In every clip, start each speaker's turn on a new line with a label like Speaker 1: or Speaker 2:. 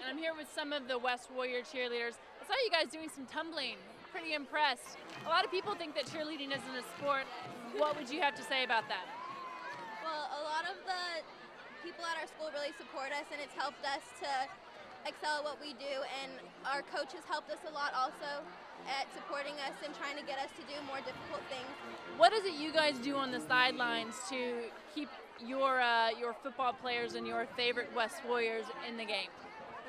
Speaker 1: I'm here with some of the West Warrior cheerleaders. I saw you guys doing some tumbling. Pretty impressed. A lot of people think that cheerleading isn't a sport. What would you have to say about that?
Speaker 2: Well, a lot of the people at our school really support us, and it's helped us to excel at what we do, and our coaches helped us a lot also at supporting us and trying to get us to do more difficult things.
Speaker 1: What is it you guys do on the sidelines to keep your football players and your favorite West Warriors in the game?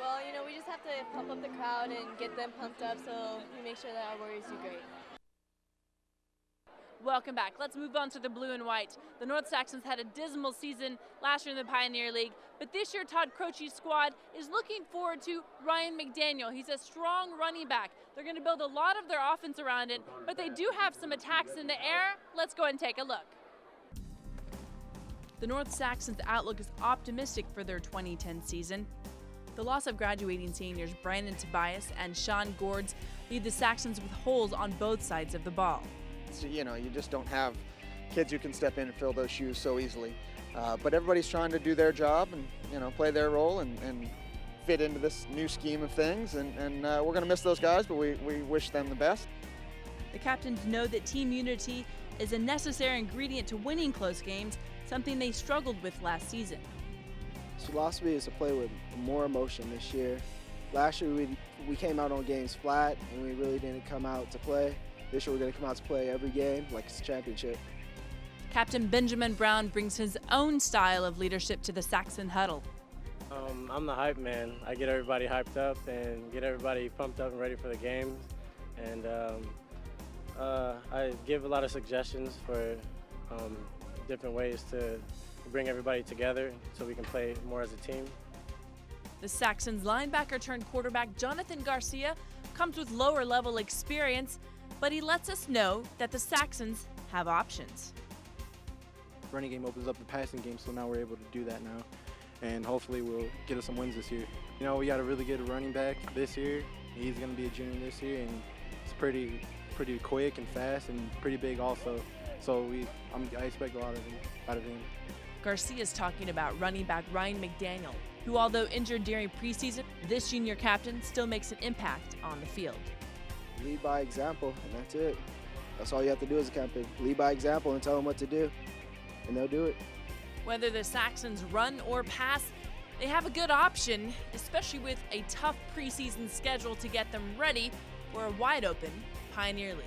Speaker 3: Well, we just have to pump up the crowd and get them pumped up so we make sure that our Warriors do great.
Speaker 1: Welcome back. Let's move on to the blue and white. The North Saxons had a dismal season last year in the Pioneer League, but this year Todd Croce's squad is looking forward to Ryan McDaniel. He's a strong running back. They're going to build a lot of their offense around it, but they do have some attacks in the air. Let's go ahead and take a look. The North Saxons' outlook is optimistic for their 2010 season. The loss of graduating seniors Brandon Tobias and Sean Gourds leave the Saxons with holes on both sides of the ball.
Speaker 4: So, you just don't have kids who can step in and fill those shoes so easily. But everybody's trying to do their job and, play their role and fit into this new scheme of things. And we're going to miss those guys, but we wish them the best.
Speaker 1: The captains know that team unity is a necessary ingredient to winning close games, something they struggled with last season.
Speaker 5: His philosophy is to play with more emotion this year. Last year we came out on games flat and we really didn't come out to play. This year we're going to come out to play every game like it's a championship.
Speaker 1: Captain Benjamin Brown brings his own style of leadership to the Saxon huddle.
Speaker 6: I'm the hype man. I get everybody hyped up and get everybody pumped up and ready for the games. And I give a lot of suggestions for different ways to bring everybody together so we can play more as a team.
Speaker 1: The Saxons linebacker turned quarterback Jonathan Garcia comes with lower level experience, but he lets us know that the Saxons have options.
Speaker 7: Running game opens up the passing game, so now we're able to do that now. And hopefully we'll get us some wins this year. We got a really good running back this year. He's going to be a junior this year, and it's pretty quick and fast and pretty big also. So I expect a lot out of him.
Speaker 1: Garcia's talking about running back Ryan McDaniel, who, although injured during preseason, this junior captain still makes an impact on the field.
Speaker 5: Lead by example, and that's it. That's all you have to do as a captain. Lead by example and tell them what to do, and they'll do it.
Speaker 1: Whether the Saxons run or pass, they have a good option, especially with a tough preseason schedule to get them ready for a wide-open Pioneer League.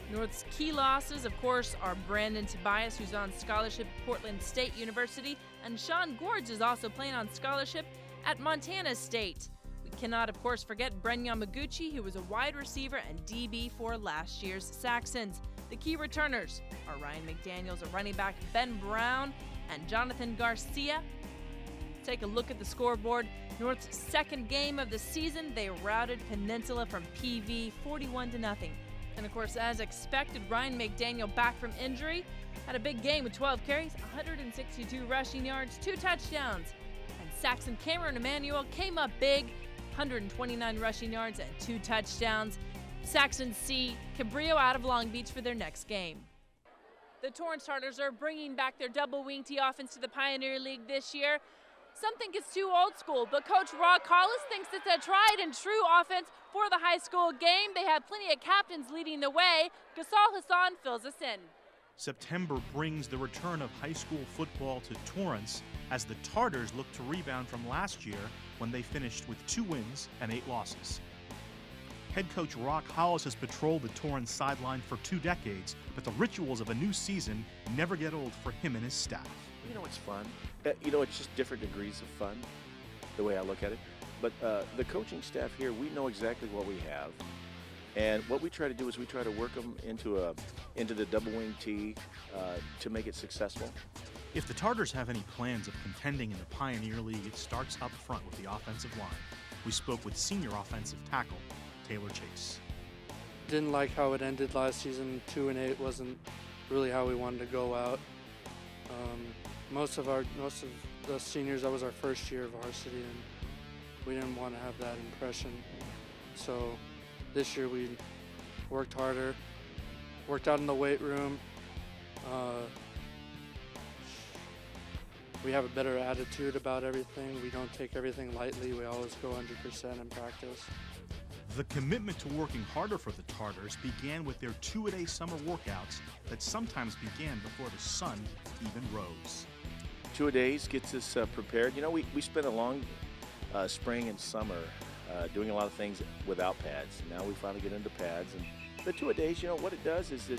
Speaker 1: North's key losses, of course, are Brandon Tobias, who's on scholarship at Portland State University, and Sean Gourds is also playing on scholarship at Montana State. We cannot, of course, forget Bren Yamaguchi, who was a wide receiver and DB for last year's Saxons. The key returners are Ryan McDaniels, a running back, Ben Brown, and Jonathan Garcia. Take a look at the scoreboard. North's second game of the season, they routed Peninsula from PV 41-0. And of course, as expected, Ryan McDaniel, back from injury, had a big game with 12 carries, 162 rushing yards, 2 touchdowns. And Saxon Cameron Emmanuel came up big, 129 rushing yards and 2 touchdowns. Saxons see Cabrillo out of Long Beach for their next game. The Torrance Tartars are bringing back their double-wing tee offense to the Pioneer League this year. Some think it's too old school, but Coach Rock Hollis thinks it's a tried and true offense for the high school game. They have plenty of captains leading the way. Gasal Hassan fills us in.
Speaker 8: September brings the return of high school football to Torrance as the Tartars look to rebound from last year when they finished with 2 wins and 8 losses. Head coach Rock Hollis has patrolled the Torrance sideline for 2 decades, but the rituals of a new season never get old for him and his staff.
Speaker 9: It's fun. It's just different degrees of fun, the way I look at it. But the coaching staff here, we know exactly what we have. And what we try to do is we try to work them into the double wing tee to make it successful.
Speaker 8: If the Tartars have any plans of contending in the Pioneer League, it starts up front with the offensive line. We spoke with senior offensive tackle Taylor Chase.
Speaker 10: Didn't like how it ended last season. 2-8 wasn't really how we wanted to go out. Most of the seniors, that was our first year of varsity, and we didn't want to have that impression. So this year we worked harder, worked out in the weight room, we have a better attitude about everything. We don't take everything lightly. We always go 100% in practice.
Speaker 8: The commitment to working harder for the Tartars began with their two-a-day summer workouts that sometimes began before the sun even rose.
Speaker 9: 2 days gets us prepared. You know, we spent a long spring and summer doing a lot of things without pads. Now we finally get into pads. And the 2 days, you know, what it does is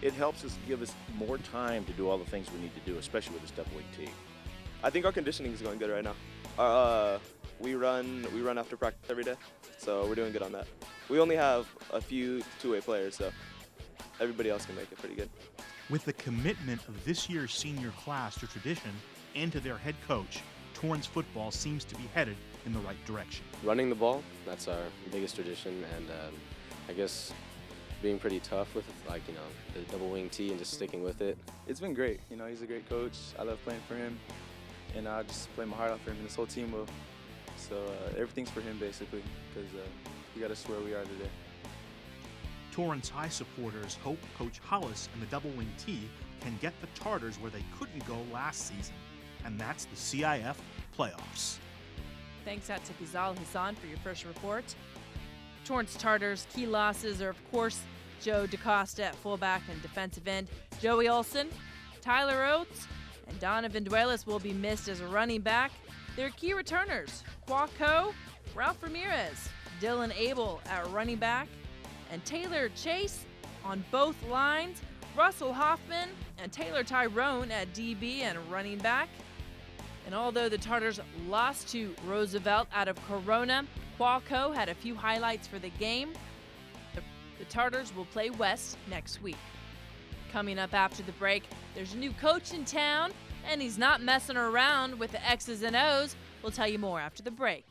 Speaker 9: it helps us give us more time to do all the things we need to do, especially with this double wing tee.
Speaker 11: I think our conditioning is going good right now. We run after practice every day, so we're doing good on that. We only have a few two-way players, so everybody else can make it pretty good.
Speaker 8: With the commitment of this year's senior class to tradition and to their head coach, Torrance football seems to be headed in the right direction.
Speaker 12: Running the ball, that's our biggest tradition, and I guess being pretty tough with, like, you know, the double wing tee and just sticking with it.
Speaker 13: It's been great. You know, he's a great coach. I love playing for him, and I just play my heart out for him, and this whole team will. So everything's for him, basically, because he got us where we are today.
Speaker 8: Torrance High supporters hope Coach Hollis and the double wing tee can get the Tartars where they couldn't go last season, and that's the CIF playoffs.
Speaker 1: Thanks out to Ghazal Hassan for your first report. Torrance Tartars' key losses are, of course, Joe DaCosta at fullback and defensive end, Joey Olson, Tyler Oates, and Donovan Duelas will be missed as a running back. Their key returners, Quaco, Ralph Ramirez, Dylan Abel at running back, and Taylor Chase on both lines, Russell Hoffman and Taylor Tyrone at DB and running back. And although the Tartars lost to Roosevelt out of Corona, Quaco had a few highlights for the game. The Tartars will play West next week. Coming up after the break, there's a new coach in town, and he's not messing around with the X's and O's. We'll tell you more after the break.